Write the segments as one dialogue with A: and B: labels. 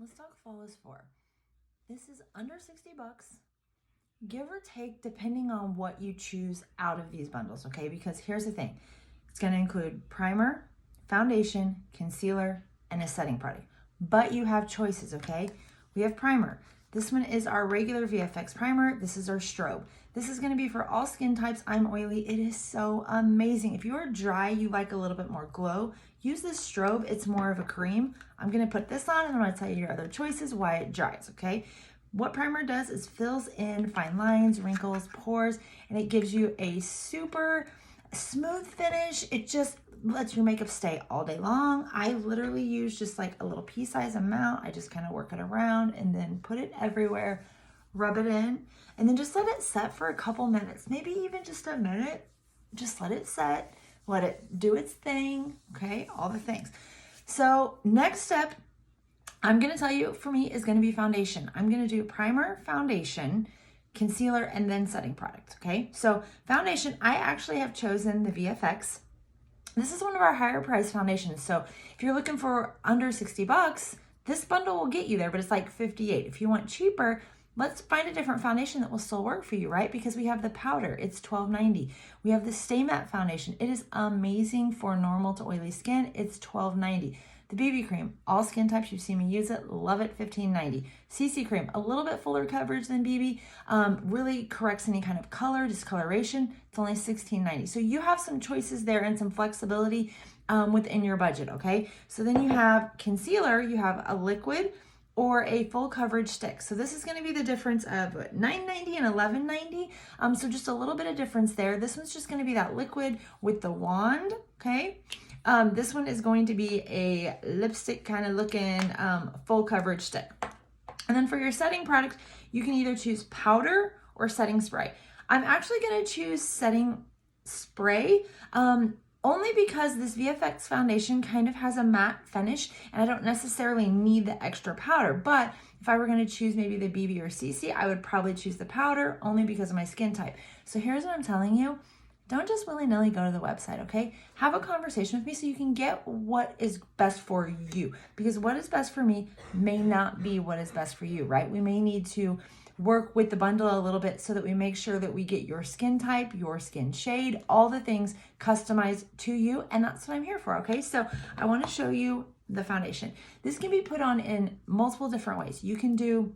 A: let's talk Flawless 4. This is under 60 bucks, give or take, depending on what you choose out of these bundles, okay? Because here's the thing. It's gonna include primer, foundation, concealer, and a setting product. But you have choices, okay? We have primer. This one is our regular VFX primer. This is our strobe. This is gonna be for all skin types. I'm oily. It is so amazing. If you are dry, you like a little bit more glow, use this strobe. It's more of a cream. I'm gonna put this on and I'm gonna tell you your other choices, why it dries, okay? What primer does is fills in fine lines, wrinkles, pores, and it gives you a super smooth finish. It just lets your makeup stay all day long. I literally use just like a little pea-size amount. I just kind of work it around and then put it everywhere, rub it in, and then just let it set for a couple minutes, maybe even just a minute. Just let it set, let it do its thing, okay? All the things. So next step, I'm gonna tell you, for me, is gonna be foundation. I'm gonna do primer, foundation, concealer, and then setting product, okay? So foundation, I actually have chosen the VFX. This is one of our higher price foundations. So if you're looking for under 60 bucks, this bundle will get you there, but it's like 58. If you want cheaper, let's find a different foundation that will still work for you, right? Because we have the powder, it's $12.90. We have the Stay Matte foundation. It is amazing for normal to oily skin. It's $12.90. The BB cream, all skin types, you've seen me use it, love it, $15.90. CC cream, a little bit fuller coverage than BB, really corrects any kind of color, discoloration, it's only $16.90. So you have some choices there and some flexibility within your budget, okay? So then you have concealer, you have a liquid or a full coverage stick. So this is gonna be the difference of $9.90 and $11.90. So just a little bit of difference there. This one's just gonna be that liquid with the wand, okay? This one is going to be a lipstick kind of looking full coverage stick. And then for your setting product, you can either choose powder or setting spray. I'm actually going to choose setting spray only because this VFX foundation kind of has a matte finish and I don't necessarily need the extra powder. But if I were going to choose maybe the BB or CC, I would probably choose the powder only because of my skin type. So here's what I'm telling you. Don't just willy-nilly go to the website, okay? Have a conversation with me so you can get what is best for you. Because what is best for me may not be what is best for you, right? We may need to work with the bundle a little bit so that we make sure that we get your skin type, your skin shade, all the things customized to you. And that's what I'm here for, okay? So I want to show you the foundation. This can be put on in multiple different ways. You can do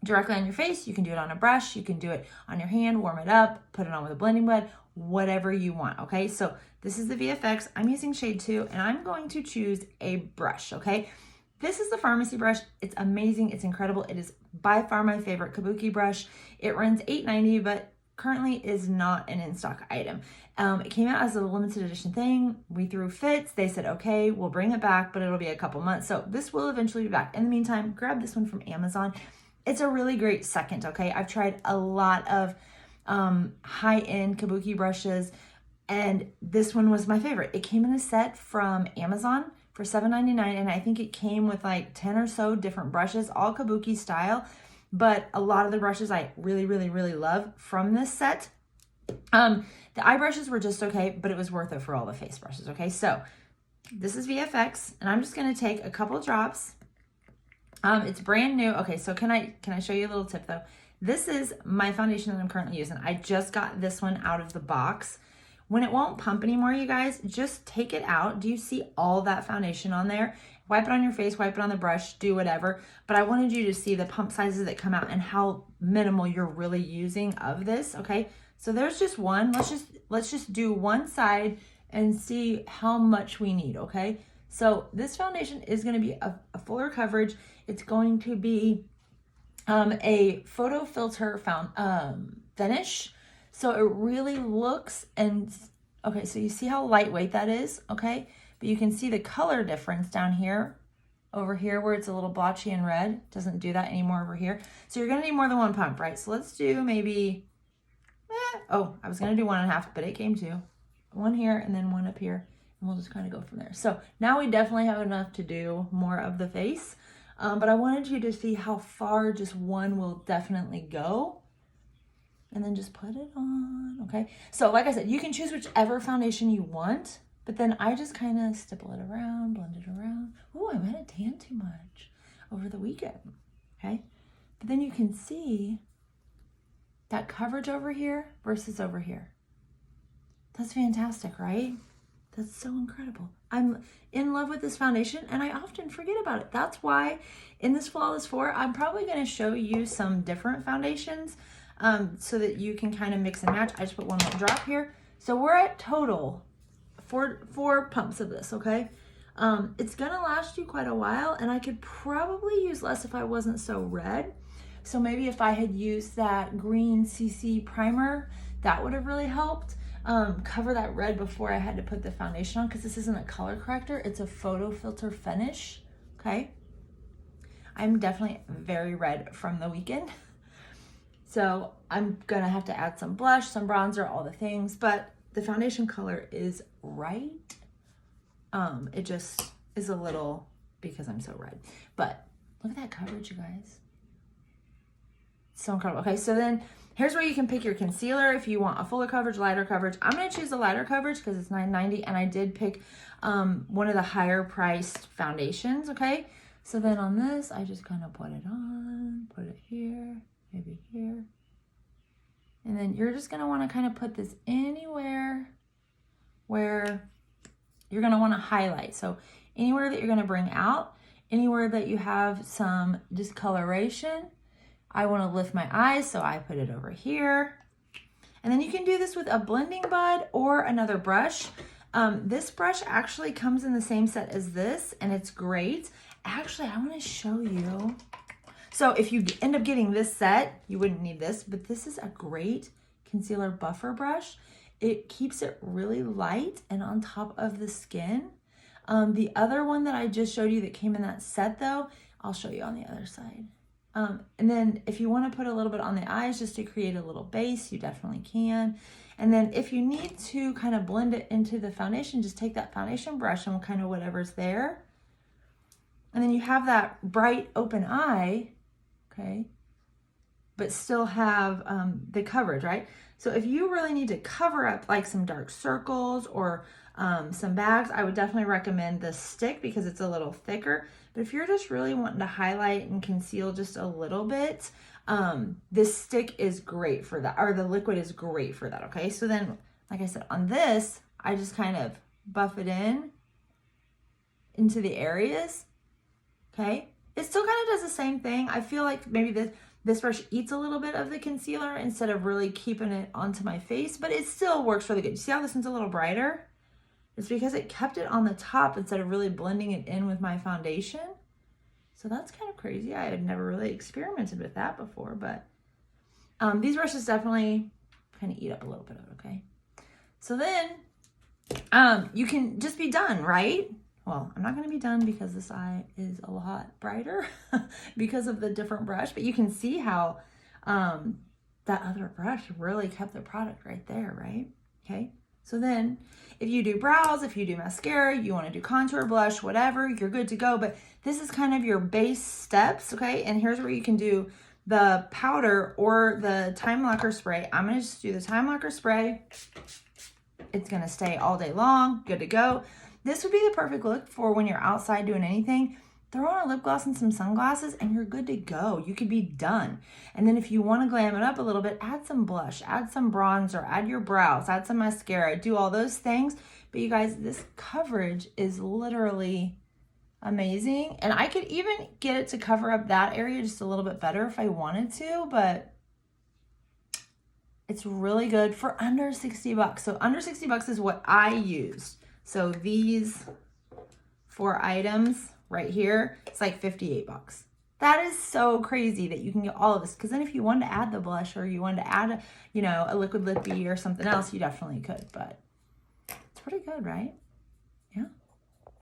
A: directly on your face, you can do it on a brush, you can do it on your hand, warm it up, put it on with a blending blend, whatever you want, okay? So this is the VFX, I'm using shade 2, and I'm going to choose a brush, okay? This is the Farmasi brush. It's amazing, it's incredible. It is by far my favorite kabuki brush. It runs $8.90, but currently is not an in-stock item. It came out as a limited edition thing. We threw fits. They said, okay, we'll bring it back, but it'll be a couple months. So this will eventually be back. In the meantime, grab this one from Amazon. It's a really great second, okay? I've tried a lot of high-end kabuki brushes, and this one was my favorite. It came in a set from Amazon for $7.99, and I think it came with like 10 or so different brushes, all kabuki style, but a lot of the brushes I really, really, really love from this set. The eye brushes were just okay, but it was worth it for all the face brushes, okay? So this is VFX, and I'm just gonna take a couple drops. It's brand new. Okay, so can I show you a little tip though? This is my foundation that I'm currently using. I just got this one out of the box. When it won't pump anymore, you guys, just take it out. Do you see all that foundation on there? Wipe it on your face, wipe it on the brush, do whatever. But I wanted you to see the pump sizes that come out and how minimal you're really using of this, okay? So there's just one. Let's just do one side and see how much we need, okay? So this foundation is going to be a fuller coverage. It's going to be a photo filter finish. So it really looks okay, so you see how lightweight that is, okay? But you can see the color difference down here, over here where it's a little blotchy and red. Doesn't do that anymore over here. So you're going to need more than one pump, right? So let's do maybe, I was going to do 1.5, but it came 2. One here and then one up here. And we'll just kind of go from there. So now we definitely have enough to do more of the face. But I wanted you to see how far just one will definitely go. And then just put it on, okay? So like I said, you can choose whichever foundation you want, but then I just kind of stipple it around, blend it around. Oh, I might have tanned too much. over the weekend, okay? But then you can see that coverage over here versus over here. That's fantastic, right? That's so incredible. I'm in love with this foundation and I often forget about it. That's why in this Flawless 4, I'm probably going to show you some different foundations so that you can kind of mix and match. I just put one more drop here. So we're at total four pumps of this, okay? It's going to last you quite a while and I could probably use less if I wasn't so red. So maybe if I had used that green CC primer, that would have really helped. Cover that red before I had to put the foundation on, because this isn't a color corrector, it's a photo filter finish, okay? I'm definitely very red from the weekend. So I'm gonna have to add some blush, some bronzer, all the things, but the foundation color is right. It just is a little, because I'm so red. But look at that coverage, you guys. So incredible. Okay, so then here's where you can pick your concealer if you want a fuller coverage, lighter coverage. I'm going to choose the lighter coverage because it's $9.90, and I did pick one of the higher priced foundations, okay? So then on this, I just kind of put it on, put it here, maybe here. And then you're just going to want to kind of put this anywhere where you're going to want to highlight. So anywhere that you're going to bring out, anywhere that you have some discoloration. I want to lift my eyes, so I put it over here. And then you can do this with a blending bud or another brush. This brush actually comes in the same set as this, and it's great. Actually, I want to show you. So if you end up getting this set, you wouldn't need this, but this is a great concealer buffer brush. It keeps it really light and on top of the skin. The other one that I just showed you that came in that set though, I'll show you on the other side. And then if you want to put a little bit on the eyes just to create a little base, you definitely can. And then if you need to kind of blend it into the foundation, just take that foundation brush and kind of whatever's there. And then you have that bright open eye, okay, but still have the coverage, right? So if you really need to cover up like some dark circles or some bags, I would definitely recommend the stick because it's a little thicker. But if you're just really wanting to highlight and conceal just a little bit, this stick is great for that, or the liquid is great for that, okay? So then, like I said, on this, I just kind of buff it into the areas, okay? It still kind of does the same thing. I feel like maybe this brush eats a little bit of the concealer instead of really keeping it onto my face, but it still works really good. You see how this one's a little brighter? It's because it kept it on the top instead of really blending it in with my foundation. So that's kind of crazy. I had never really experimented with that before, but these brushes definitely kind of eat up a little bit of it, okay? So then you can just be done, right? Well, I'm not going to be done because this eye is a lot brighter because of the different brush, but you can see how that other brush really kept the product right there, right? Okay. So then if you do brows, if you do mascara, you want to do contour, blush, whatever, you're good to go. But this is kind of your base steps, okay? And here's where you can do the powder or the time locker spray. I'm going to just do the time locker spray. It's going to stay all day long, good to go. This would be the perfect look for when you're outside doing anything. Throw on a lip gloss and some sunglasses and you're good to go. You could be done. And then if you want to glam it up a little bit, add some blush, add some bronzer, add your brows, add some mascara, do all those things. But you guys, this coverage is literally amazing. And I could even get it to cover up that area just a little bit better if I wanted to, but it's really good for under 60 bucks. So under 60 bucks is what I used. So these 4 items right here, it's like 58 bucks. That is so crazy that you can get all of this. Because then if you wanted to add the blush or you wanted to add, a liquid lippy or something else, you definitely could. But it's pretty good, right?